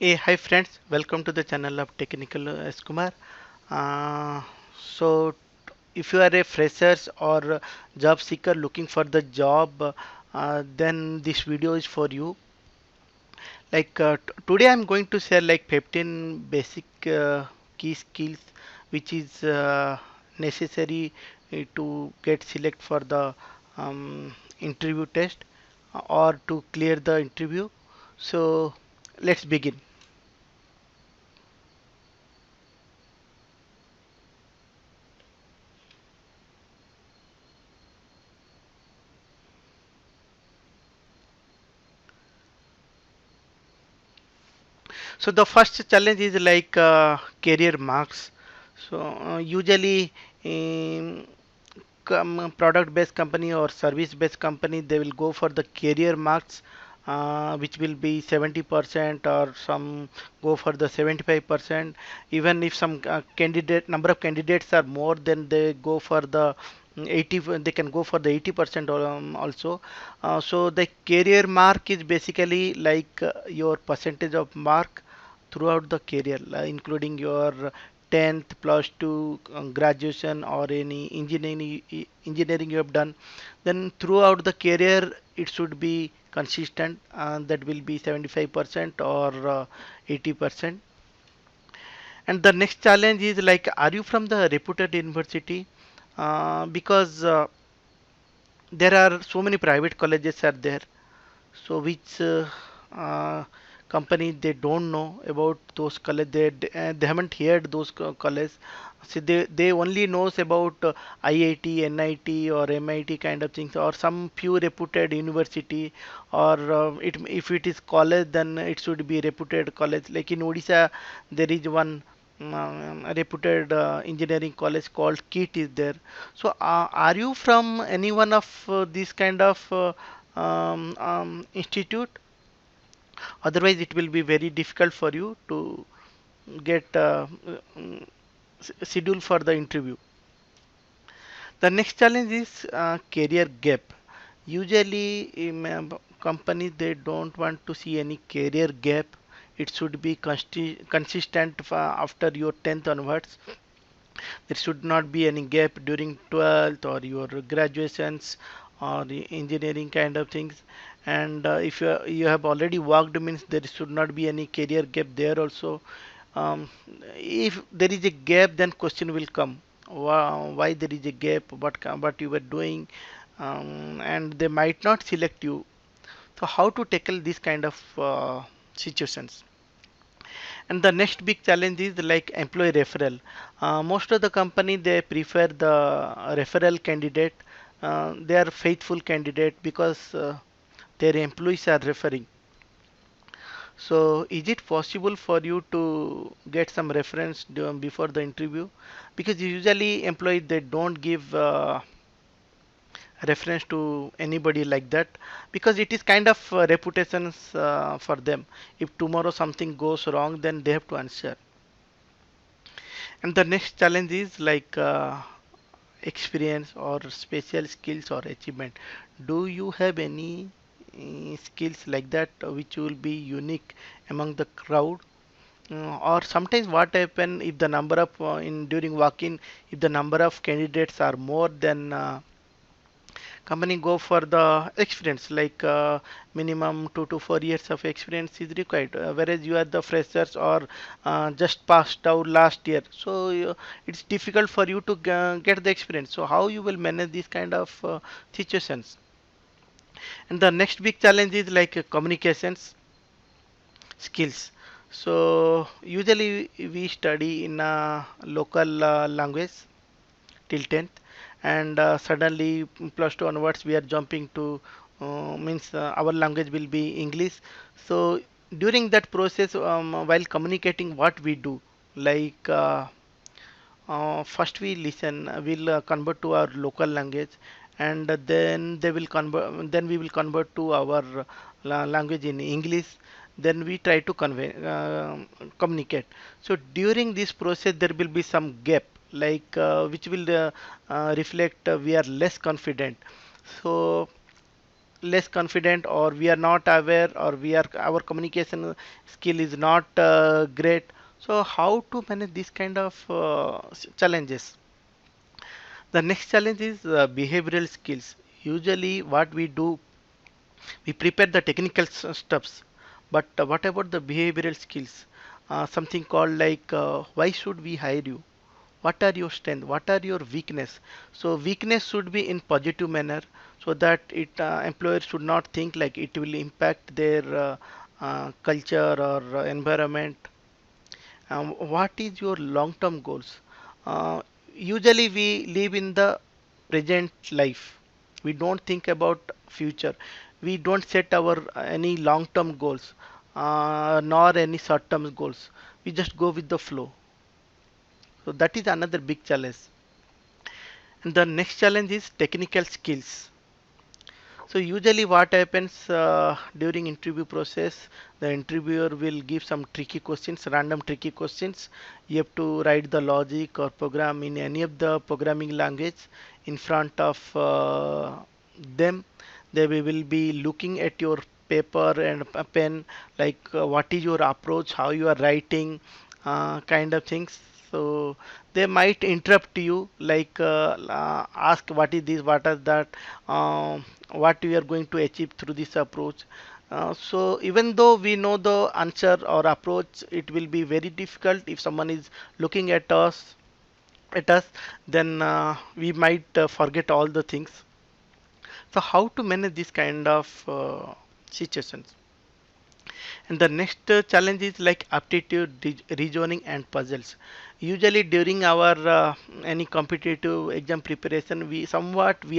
Hey, hi friends, welcome to the channel of Technical S. Kumar. Uh, so, if you are a freshers or job seeker looking for the job, then this video is for you. Today, I'm going to share like 15 basic key skills which is necessary to get select for the interview test or to clear the interview. So, let's begin. So the first challenge is like career marks. So usually in product-based company or service-based company, they will go for the career marks, which will be 70% or some go for the 75%. Even if some candidate number of candidates are more, then they go for the 80. They can go for the 80% also. So the career mark is basically like your percentage of mark throughout the career, including your 10th plus 2 graduation or any engineering you have done. Then throughout the career it should be consistent, and that will be 75% or 80%. And the next challenge is like, are you from the reputed university? Because there are so many private colleges are there, so which uh, company they don't know about those college, they haven't heard those college. So they only knows about IIT, NIT or MIT kind of things, or some few reputed university, or if it is college then it should be reputed college. Like in Odisha there is one reputed engineering college called KIT is there. So are you from any one of these kind of institute? Otherwise it will be very difficult for you to get schedule for the interview. The next challenge is career gap. Usually in companies they don't want to see any career gap. It should be consistent after your 10th onwards. There should not be any gap during 12th or your graduations or the engineering kind of things. And if you have already worked, means there should not be any career gap there also. um, if there is a gap, then question will come, why there is a gap, what you were doing, and they might not select you. So how to tackle this kind of situations? And the next big challenge is like employee referral. Most of the company they prefer the referral candidate. They are faithful candidate because their employees are referring. So is it possible for you to get some reference before the interview? Because usually employees they don't give reference to anybody like that, because it is kind of reputations for them. If tomorrow something goes wrong, then they have to answer. And the next challenge is like experience or special skills or achievement. Do you have any skills like that which will be unique among the crowd? Or sometimes what happen if the number of in during walk-in, if the number of candidates are more than company go for the experience, like minimum 2 to 4 years of experience is required, whereas you are the freshers or just passed out last year, so it's difficult for you to get the experience. So how you will manage these kind of situations? And the next big challenge is like communications skills. So usually we study in a local language till 10th, and suddenly plus 2 onwards we are jumping to means our language will be English. So during that process, while communicating, what we do, like first we listen, we'll convert to our local language, and then we will convert to our language in English. Then we try to communicate. So during this process, there will be some gap, like which will reflect we are less confident. So less confident, or we are not aware, or we are our communication skill is not great. So how to manage this kind of challenges? The next challenge is behavioral skills. Usually what we do, we prepare the technical stuffs, but what about the behavioral skills? Something called like why should we hire you? What are your strength? What are your weakness? So weakness should be in positive manner, so that it employers should not think like it will impact their culture or environment. What is your long-term goals? Uh, Usually we live in the present life. We don't think about future. We don't set our any long-term goals, nor any short-term goals. We just go with the flow. So that is another big challenge. And the next challenge is technical skills. So usually what happens during interview process, the interviewer will give some tricky questions, random tricky questions. You have to write the logic or program in any of the programming language in front of them. They will be looking at your paper and a pen, like what is your approach, how you are writing, kind of things. So they might interrupt you, like ask what is this, what is that, what we are going to achieve through this approach. So even though we know the answer or approach, it will be very difficult if someone is looking at us, then we might forget all the things. So how to manage this kind of situations? And the next challenge is like aptitude, reasoning, and puzzles. Usually during our any competitive exam preparation, we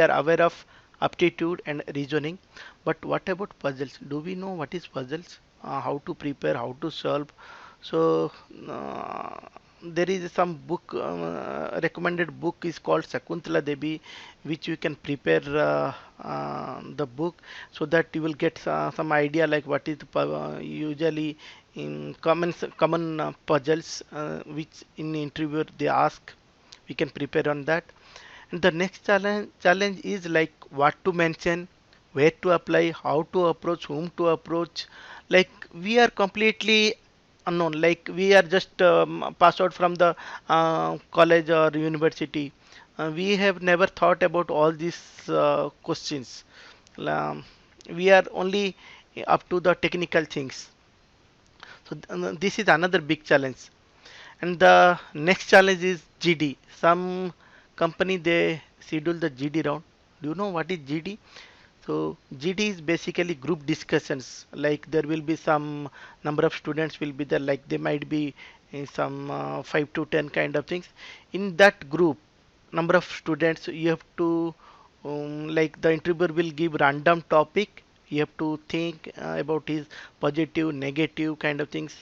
are aware of aptitude and reasoning. But what about puzzles? Do we know what is puzzles? How to prepare? How to solve? So there is some book, recommended book is called Sakuntala Devi, which you can prepare the book, so that you will get some idea like what is usually in common puzzles which in interview they ask. We can prepare on that. And the next challenge is like what to mention, where to apply, how to approach, whom to approach. Like we are completely unknown. Like we are just passed out from the college or university. We have never thought about all these questions. Um, we are only up to the technical things. So this is another big challenge. And the next challenge is GD. Some company they schedule the GD round. Do you know what is GD? So GD is basically group discussions. Like there will be some number of students will be there. Like they might be some 5 to 10 kind of things. In that group, number of students, you have to like the interviewer will give random topic. You have to think about his positive, negative kind of things,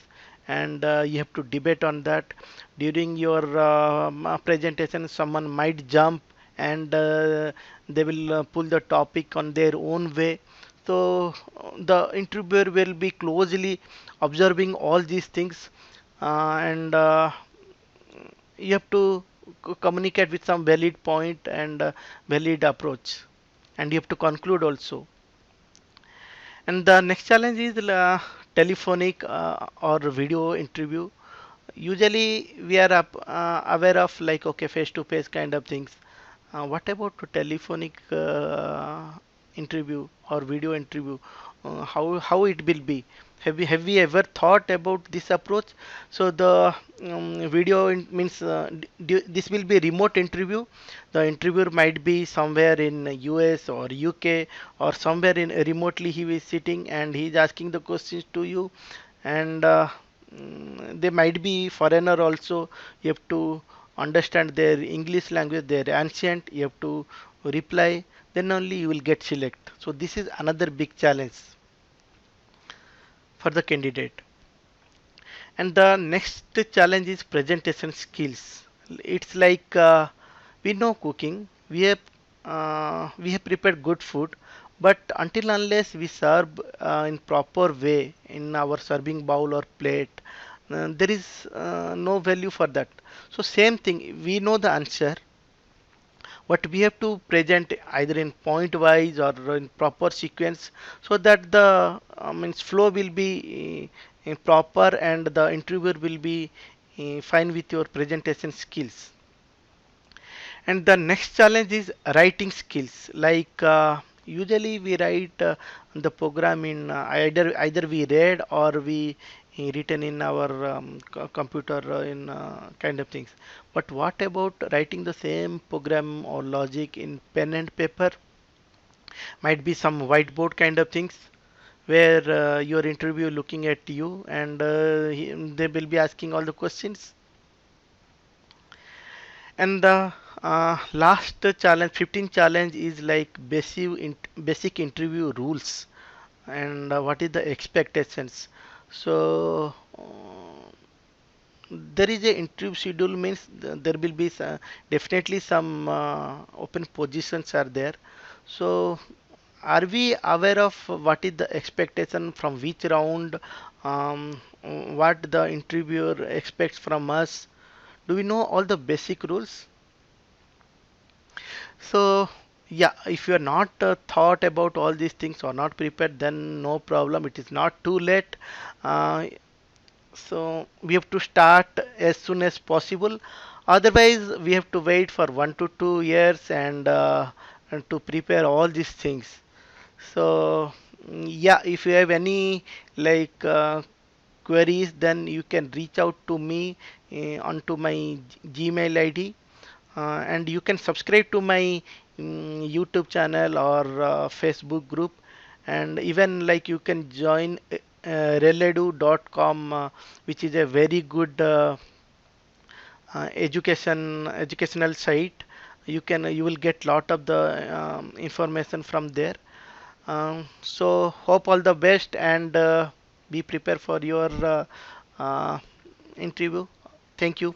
and you have to debate on that. During your presentation, someone might jump, and they will pull the topic on their own way. So the interviewer will be closely observing all these things, and you have to communicate with some valid point and valid approach, and you have to conclude also. And the next challenge is telephonic or video interview. Usually we are aware of like okay, face to face kind of things. What about telephonic interview or video interview? How it will be? Have we ever thought about this approach? So the video means this will be remote interview. The interviewer might be somewhere in US or UK, or somewhere in remotely he is sitting and he is asking the questions to you, and they might be foreigner also. You have to understand their English language, their ancient. You have to reply. Then only you will get select. So this is another big challenge for the candidate. And the next challenge is presentation skills. It's like we know cooking, we have prepared good food, but until unless we serve in proper way in our serving bowl or plate, there is no value for that. So same thing, we know the answer, but we have to present either in point wise or in proper sequence so that the means flow will be proper and the interviewer will be fine with your presentation skills. And the next challenge is writing skills. Like usually we write the program in either we read or we written in our computer in kind of things. But what about writing the same program or logic in pen and paper? Might be some whiteboard kind of things where your interview looking at you and they will be asking all the questions. And the last challenge, 15 challenge is like basic interview rules and what is the expectations. So there is a interview schedule means there will be definitely some open positions are there. So are we aware of what is the expectation from which round, what the interviewer expects from us? Do we know all the basic rules? So, yeah, if you are not thought about all these things or not prepared, then no problem. It is not too late. Uh, so we have to start as soon as possible. Otherwise, we have to wait for 1 to 2 years and to prepare all these things. So, yeah, if you have any like queries, then you can reach out to me onto my Gmail ID, and you can subscribe to my YouTube channel or Facebook group, and even like you can join reledu.com, which is a very good educational site. You will get lot of the information from there. So hope all the best and be prepared for your interview. Thank you.